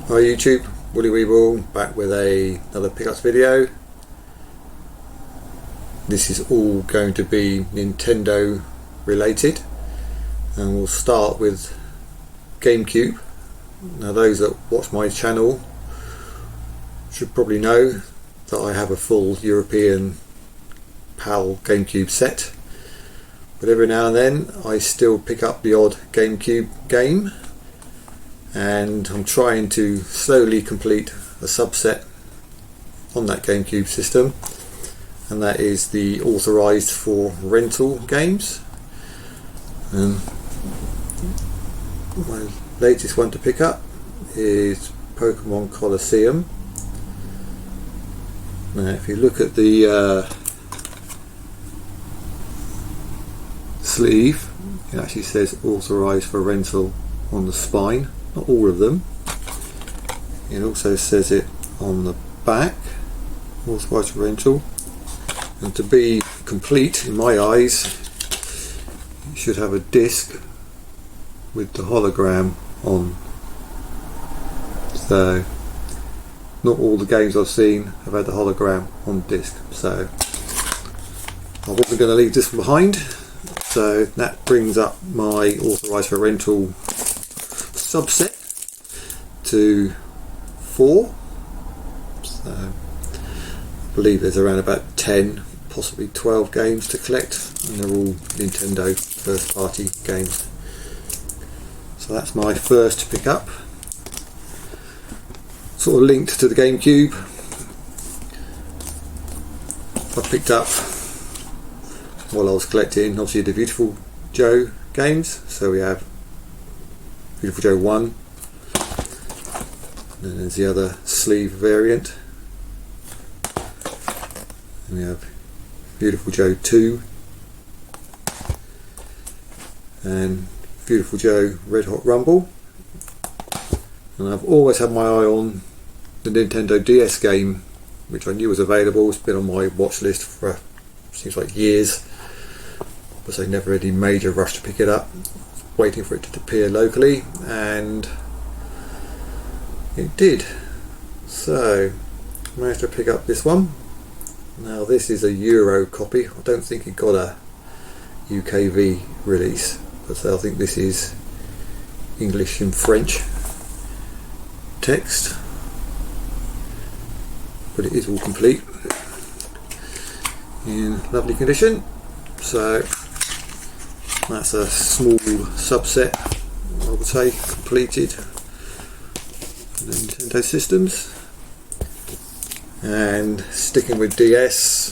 Hi YouTube, Weeble back with another pickups video. This is all going to be Nintendo related, and we'll start with GameCube. Now those that watch my channel should probably know that I have a full European PAL GameCube set, but every now and then I still pick up the odd GameCube game, and I'm trying to slowly complete a subset on that GameCube system, and that is the authorized for rental games. My latest one to pick up is Pokemon Colosseum. Now if you look at the sleeve, it actually says authorized for rental on the spine. Not all of them. It also says it on the back, authorized for rental. And to be complete, in my eyes, you should have a disc with the hologram on. So, not all the games I've seen have had the hologram on disc. So, I wasn't going to leave this behind. So that brings up my authorized for rental subset to 4. So I believe there's around about 10, possibly 12 games to collect, and they're all Nintendo first party games. So that's my first to pick up, sort of linked to the GameCube. I picked up while I was collecting obviously the Beautiful Joe games. So we have Beautiful Joe 1, and then there's the other sleeve variant, and we have Beautiful Joe 2 and Beautiful Joe Red Hot Rumble. And I've always had my eye on the Nintendo DS game, which I knew was available. It's been on my watch list for seems like years, but I never had any major rush to pick it up, waiting for it to appear locally, and it did. So I managed to pick up this one. Now this is a Euro copy. I don't think it got a UKV release, but I think this is English and French text, but it is all complete in lovely condition. So that's a small subset, I would say, completed for the Nintendo systems. And sticking with DS,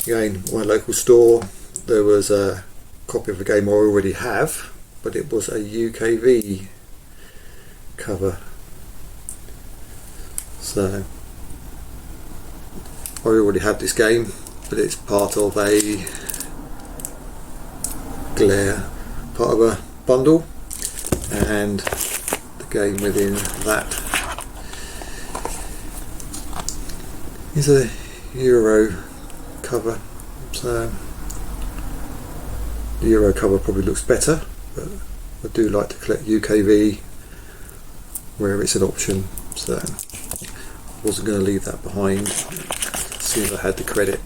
again, my local store, there was a copy of a game I already have, but it was a UKV cover. So I already have this game, but it's part of a part of a bundle, and the game within that is a Euro cover. So the Euro cover probably looks better, but I do like to collect UKV where it's an option, so I wasn't going to leave that behind as soon as I had the credit.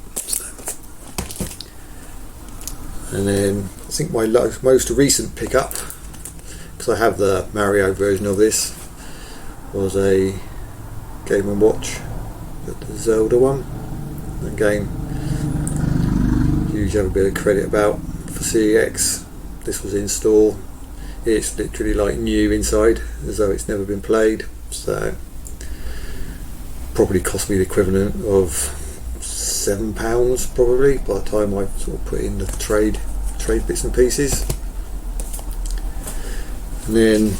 And then I think my most recent pickup, because I have the Mario version of this, was a Game & Watch, the Zelda one. Again, usually have a bit of credit about for CEX. This was in store. It's literally like new inside, as though it's never been played. So probably cost me the equivalent of £7 probably by the time I sort of put in the trade bits and pieces. And then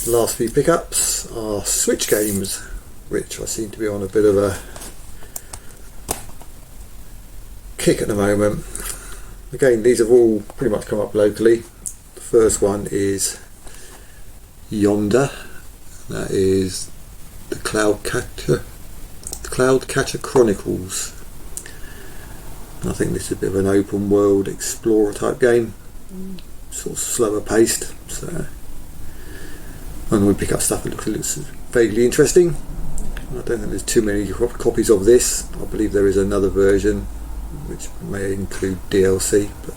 the last few pickups are Switch games, which I seem to be on a bit of a kick at the moment. Again, these have all pretty much come up locally. The first one is Yonder, that is the Cloudcatcher Chronicles. And I think this is a bit of an open world explorer type game, sort of slower paced. So And we pick up stuff that looks vaguely interesting. I don't think there's too many copies of this. I believe there is another version which may include DLC, but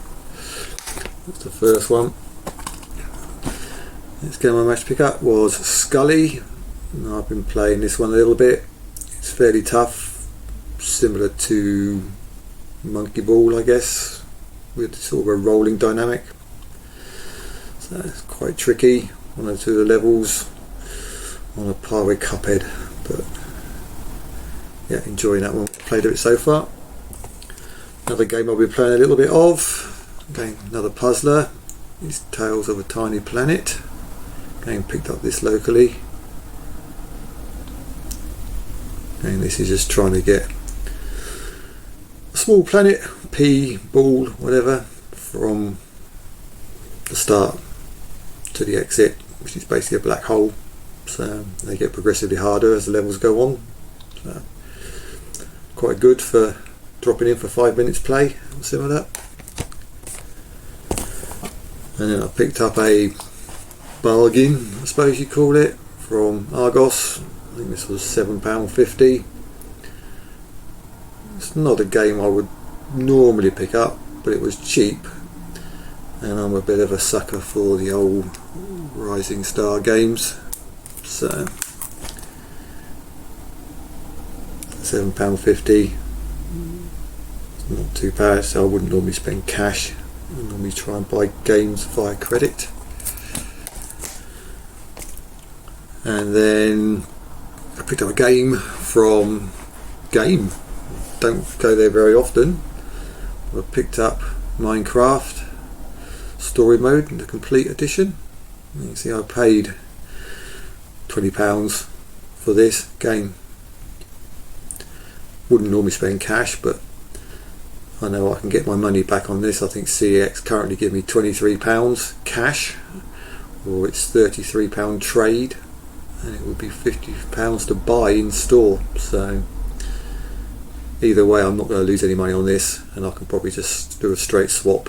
that's the first one. Next game I managed to pick up was Scully. And I've been playing this one a little bit. It's fairly tough, similar to Monkey Ball, I guess, with sort of a rolling dynamic. So it's quite tricky. One or two of the levels on a par with Cuphead, but yeah, enjoying that one. Played it so far. Another game I'll be playing a little bit of. Again, another puzzler. It's Tales of a Tiny Planet. Again, picked up this locally. And this is just trying to get a small planet, pea, ball, whatever, from the start to the exit, which is basically a black hole. So they get progressively harder as the levels go on. So quite good for dropping in for 5 minutes play or similar. And then I picked up a bargain, I suppose you call it, from Argos. I think this was £7.50. It's not a game I would normally pick up, but it was cheap, and I'm a bit of a sucker for the old Rising Star games, so £7.50, not too bad. So I wouldn't normally spend cash. I normally try and buy games via credit. And then I picked up a game from Game. Don't go there very often. I picked up Minecraft Story Mode, the complete edition. You can see I paid £20 for this game. Wouldn't normally spend cash, but I know I can get my money back on this. I think CEX currently give me £23 cash, or it's £33 trade, and it would be £50 to buy in store. So either way, I'm not going to lose any money on this, and I can probably just do a straight swap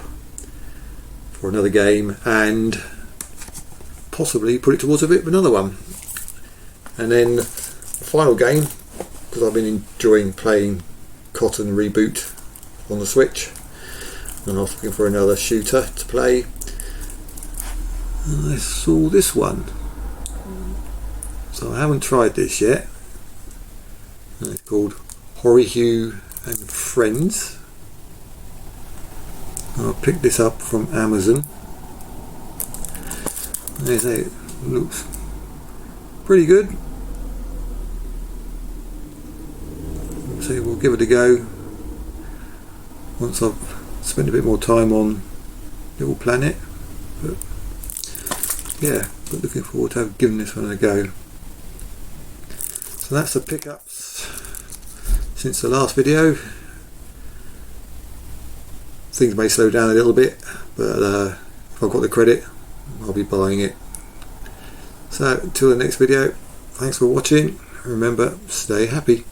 for another game and possibly put it towards a bit of another one. And then the final game, because I've been enjoying playing Cotton Reboot on the Switch, and I was looking for another shooter to play, and I saw this one. So I haven't tried this yet. It's called Horihue and Friends. I picked this up from Amazon. There's it. Looks pretty good. So we'll give it a go once I've spent a bit more time on Little Planet. But yeah, but looking forward to giving this one a go. So that's the pickups since the last video. Things may slow down a little bit, but if I've got the credit, I'll be buying it. So until the next video, thanks for watching. Remember, stay happy.